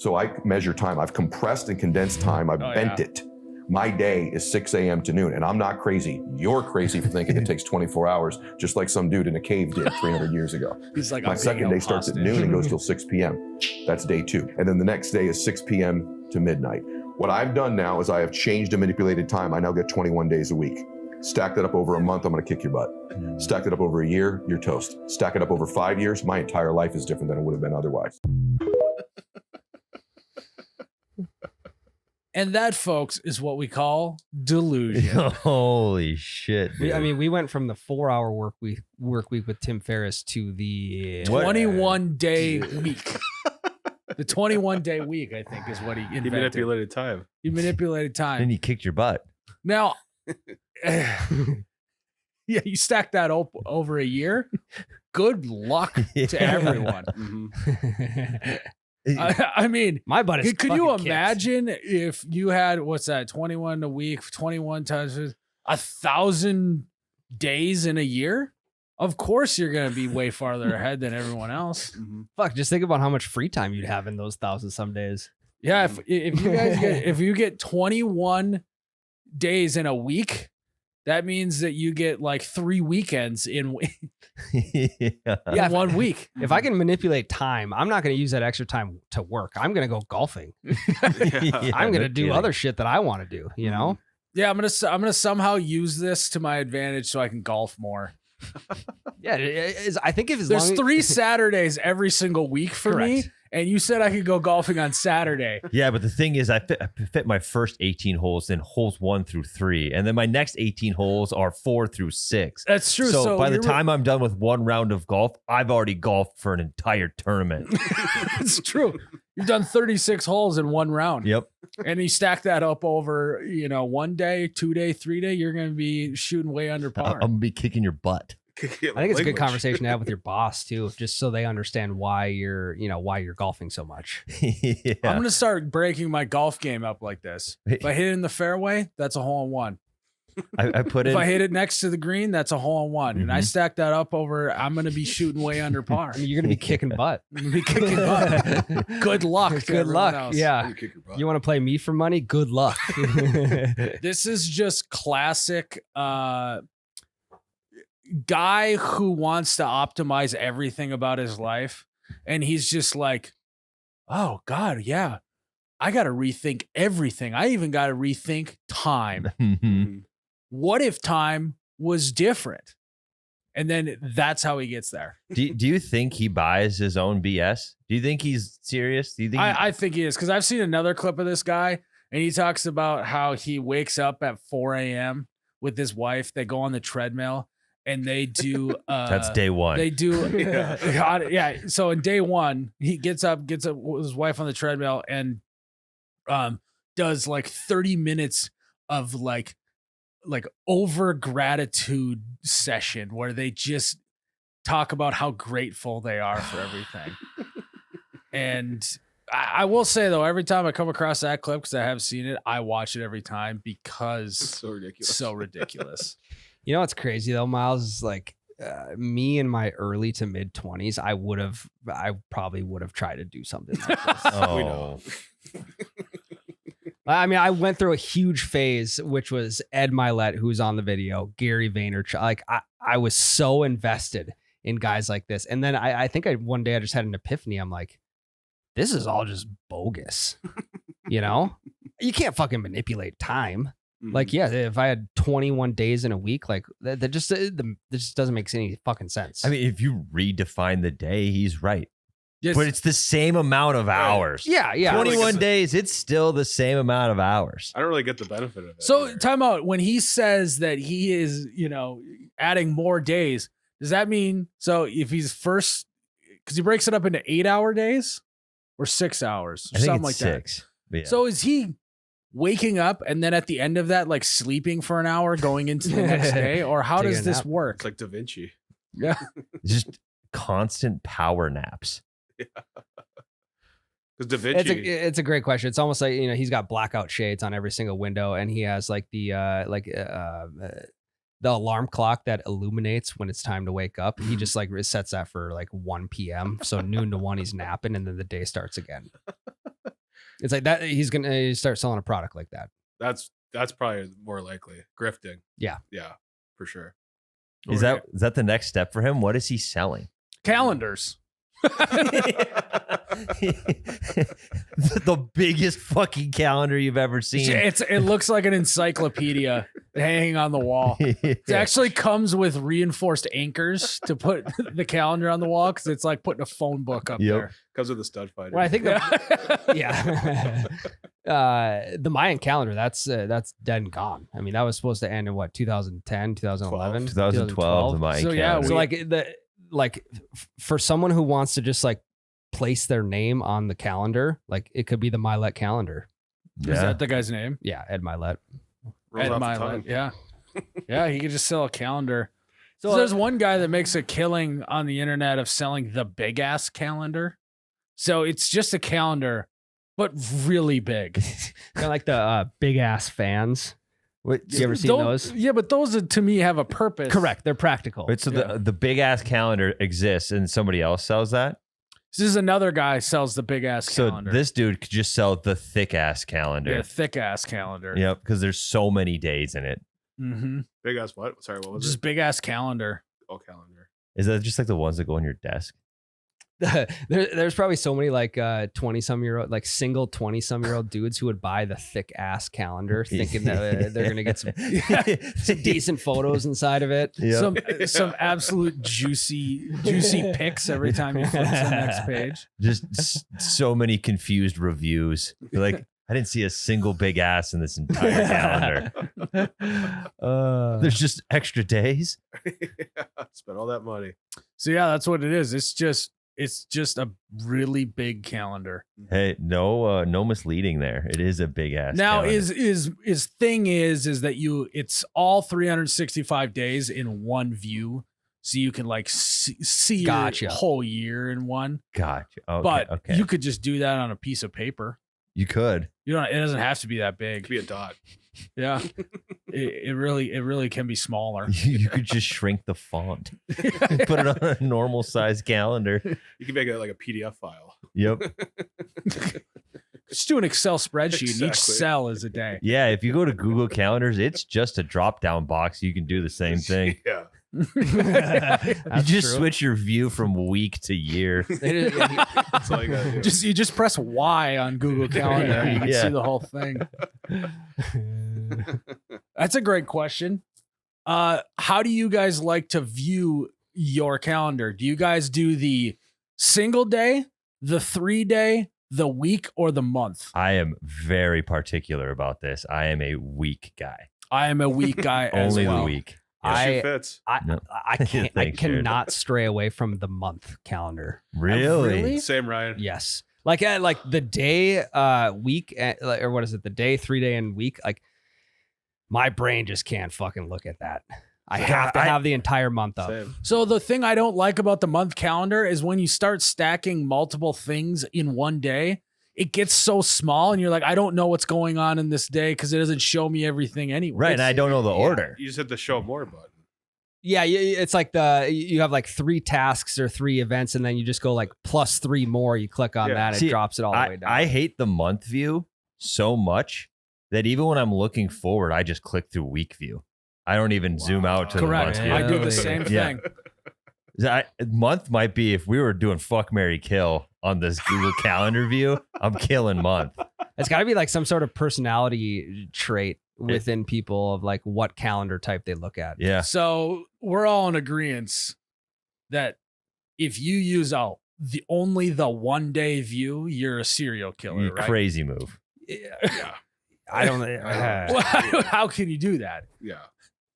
So I measure time. I've compressed and condensed time. I've bent it. My day is 6 a.m. to noon, and I'm not crazy. You're crazy for thinking it takes 24 hours, just like some dude in a cave did 300 years ago. He's like, my second day starts at noon and goes till 6 p.m. That's day 2. And then the next day is 6 p.m. to midnight. What I've done now is I have changed and manipulated time. I now get 21 days a week. Stack that up over a month, I'm gonna kick your butt. Stack it up over a year, you're toast. Stack it up over 5 years, my entire life is different than it would have been otherwise. And that, folks, is what we call delusion. Holy shit. We went from the 4-hour work week with Tim Ferriss to the 21-day week. The 21-day week, I think, is what he invented. He manipulated time. He manipulated time. And he kicked your butt. Now, you stack that over a year. Good luck to everyone. Mm-hmm. I mean, my butt is could you imagine if you had, 21 a week, 21 times 1,000 days in a year? Of course you're going to be way farther ahead than everyone else. Mm-hmm. Fuck, just think about how much free time you'd have in those 1,000 some days. Yeah, if you guys if you get 21 days in a week, that means that you get like 3 weekends in 1 week. If I can manipulate time, I'm not going to use that extra time to work. I'm going to go golfing. I'm going to do other shit that I want to do, you know? Yeah, I'm gonna somehow use this to my advantage so I can golf more. Yeah, I think if there's 3 Saturdays every single week for me, and you said I could go golfing on Saturday. Yeah, but the thing is, I fit my first 18 holes in holes 1 through 3, and then my next 18 holes are 4 through 6. That's true. So by the time I'm done with 1 round of golf, I've already golfed for an entire tournament. It's true. You've done 36 holes in 1 round. Yep. And you stack that up over, 1 day, 2 day, 3 day, you're going to be shooting way under par. I'm going to be kicking your butt. I think it's a good conversation to have with your boss too, just so they understand why you're golfing so much. Yeah. I'm going to start breaking my golf game up like this. If I hit it in the fairway, that's a hole in one. I put it. If I hit it next to the green, that's a hole in one. And I stack that up over, I'm going to be shooting way under par. I mean, you're going to be kicking butt. I'm going to be kicking butt. Good luck. Good luck. Else. Yeah. You want to play me for money? Good luck. This is just classic guy who wants to optimize everything about his life. And he's just like, oh God, yeah. I got to rethink everything. I even got to rethink time. What if time was different? And then that's how he gets there. Do you think he buys his own BS? Do you think he's serious? Do you think I think he is, because I've seen another clip of this guy, and he talks about how he wakes up at 4 a.m. with his wife. They go on the treadmill and they do. That's day 1. They do. Yeah. So in day 1, he gets up with his wife on the treadmill and does like 30 minutes of like over gratitude session where they just talk about how grateful they are for everything. And I will say though, every time I come across that clip, because I have seen it, I watch it every time because It's so ridiculous. So ridiculous. You know what's crazy though, Miles, is like me in my early to mid 20s, I probably would have tried to do something like this. Oh. I mean, I went through a huge phase, which was Ed Mylett, who's on the video, Gary Vaynerchuk. Like I was so invested in guys like this. And then I think one day I just had an epiphany. I'm like, this is all just bogus. You know, you can't fucking manipulate time. Like, yeah, if I had 21 days in a week, like that just doesn't make any fucking sense. I mean, if you redefine the day, he's right. Yes. But it's the same amount of hours. Yeah. 21 days, it's still the same amount of hours. I don't really get the benefit of it. So either. time out. When he says that he is, adding more days, does that mean, so if he's first, because he breaks it up into 8-hour days or 6 hours or I think something it's like 6. But that. yeah. So is he waking up and then at the end of that, like sleeping for an hour going into the next day? Or how Taking does a this nap. work? It's like Da Vinci. Yeah. Just constant power naps. Because Da Vinci. It's a great question. It's almost like, he's got blackout shades on every single window, and he has like the alarm clock that illuminates when it's time to wake up. He just like sets that for like 1 p.m. So noon to 1, he's napping, and then the day starts again. It's like that. He's gonna start selling a product like that. That's probably more likely. Grifting. Yeah. Yeah, for sure. Is that the next step for him? What is he selling? Calendars. The biggest fucking calendar you've ever seen. It looks like an encyclopedia hanging on the wall. It actually comes with reinforced anchors to put the calendar on the wall because it's like putting a phone book up there. Comes with a stud finder. Well, I think the Mayan calendar that's dead and gone. I mean, that was supposed to end in what 2010, 2011, 2012. The Mayan So, yeah, calendar. So like for someone who wants to just like place their name on the calendar, like it could be the Mylett calendar. Is that the guy's name? Yeah, Ed Mylett. Rolls Ed off the Mylett. tongue. Yeah. Yeah, he could just sell a calendar. So So there's one guy that makes a killing on the internet of selling the big ass calendar. So it's just a calendar, but really big. kind of like the big ass fans. You ever seen those? Yeah, but those to me have a purpose. Correct. They're practical. Wait, so Yeah. the big ass calendar exists and somebody else sells that? This is another guy sells the big ass So calendar. this dude could just sell the thick ass calendar. yeah, thick ass calendar. Yep, because there's so many days in it. Mm-hmm. Big ass what? Sorry, what was Just it? big ass calendar. Oh, calendar. Is that just like the ones that go on your desk? There's probably so many like 20-some-year-old, like single 20-some-year-old dudes who would buy the thick ass calendar, thinking that they're gonna get some decent photos inside of it. Yep. Some absolute juicy pics every time you flip to the next page. Just so many confused reviews. You're like, I didn't see a single big ass in this entire calendar. There's just extra days. Spent all that money. So yeah, that's what it is. It's just a really big calendar. Hey, no misleading there. It is a big ass. Now calendar. is thing is that it's all 365 days in one view, so you can like see Gotcha. your whole year in one. Gotcha. Okay, But okay. you could just do that on a piece of paper. You could. You don't. It doesn't have to be that It big. could be a dot. Yeah, it really can be smaller. You could just shrink the font, put it on a normal size calendar. You can make it like a PDF file. Yep. Just do an Excel spreadsheet. And each Exactly. cell is a day. Yeah. If you go to Google Calendars, it's just a drop down box. You can do the same thing. Yeah. You just switch your view from week to year. That's all you gotta do. You just press Y on Google Calendar. And you can Yeah. see the whole thing. That's a great question. How do you guys like to view your calendar? Do you guys do the single day, the 3-day, the week, or the month? I am very particular about this. I am a week guy. I am a week guy as Only well. the week. Shoe fits. No. I can't. I Thanks, Jared. cannot stray away from the month calendar. Really? Same, Ryan. Yes, like the day, week, or what is it? The day, 3-day, and week. Like my brain just can't fucking look at that. I have to have the entire month up. Same. So the thing I don't like about the month calendar is when you start stacking multiple things in one day, it gets so small and you're like, I don't know what's going on in this day because it doesn't show me everything anyway. Right. And I don't know the order. You just hit the show more button. Yeah, it's like you have like 3 tasks or 3 events, and then you just go like plus 3 more. You click on Yeah. that, See, it drops it all the way down. I hate the month view so much that even when I'm looking forward, I just click through week view. I don't even zoom out to Correct. the month view. I do the Really? same Yeah. thing. Month might be if we were doing fuck, marry, kill on this Google Calendar view. I'm killing month. It's got to be like some sort of personality trait within people of like what calendar type they look at. Yeah. So we're all in agreement that if you use only the 1-day view, you're a serial killer, right? Crazy move. Yeah. I don't. How can you do that? Yeah.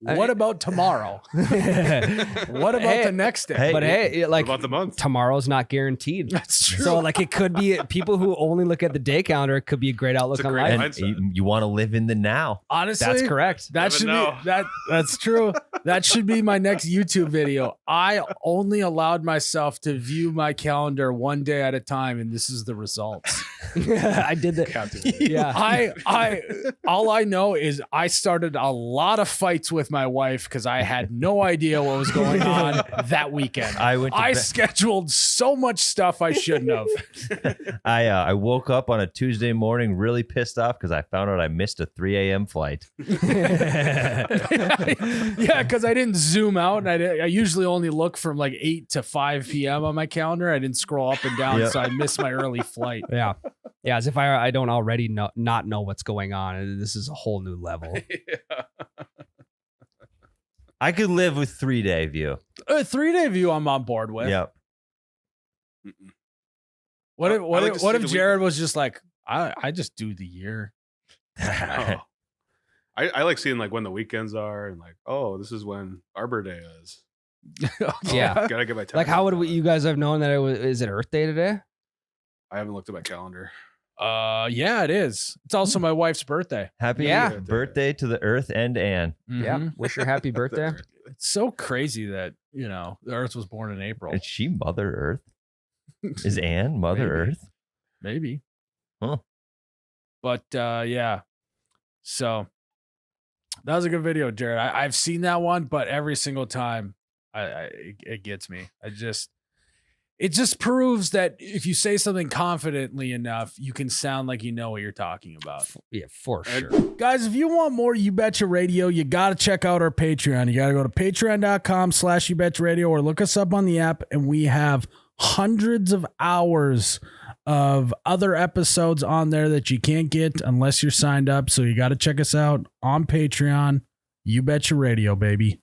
What about tomorrow? What about the next day? Hey, But hey, What like about the month? tomorrow's not guaranteed. That's true. So like it could be people who only look at the day calendar. It could be a great outlook It's a on great life. mindset. And you want to live in the now. honestly, That's correct. That Never should know. be that's true. That should be my next YouTube video. I only allowed myself to view my calendar 1 day at a time, and this is the results. I did that. Yeah. I all I know is I started a lot of fights with with my wife because I had no idea what was going on that weekend. I scheduled so much stuff I shouldn't have. I woke up on a Tuesday morning really pissed off because I found out I missed a 3 a.m. flight. Yeah, because I didn't zoom out, and I usually only look from like 8 to 5 p.m. on my calendar. I didn't scroll up and down, Yep. so I missed my early flight. Yeah. Yeah, as if I don't already not know what's going on. And this is a whole new level. Yeah. I could live with 3-day view. A 3-day view, I'm on board with. Yep. Mm-mm. What if I like to see Jared the weekend. was just like, I just do the year. Oh. I like seeing like when the weekends are and like, oh, this is when Arbor Day is. Yeah. Gotta get my time. Like, how would you guys have known that is it Earth Day today? I haven't looked at my calendar. Yeah, it is. It's also my wife's birthday. Happy Yeah. birthday to the Earth and Anne. Yeah. Mhm. Wish her happy birthday. It's so crazy that, the Earth was born in April. Is she Mother Earth? Is Anne Mother Maybe. Earth? Maybe. Huh. But yeah. So that was a good video, Jared. I've seen that one, but every single time it gets me. It just proves that if you say something confidently enough, you can sound like you know what you're talking about. Yeah, for And- sure. Guys, if you want more You Betcha Radio, you got to check out our Patreon. You got to go to patreon.com/You Betcha Radio or look us up on the app, and we have hundreds of hours of other episodes on there that you can't get unless you're signed up. So you got to check us out on Patreon. You Betcha Radio, baby.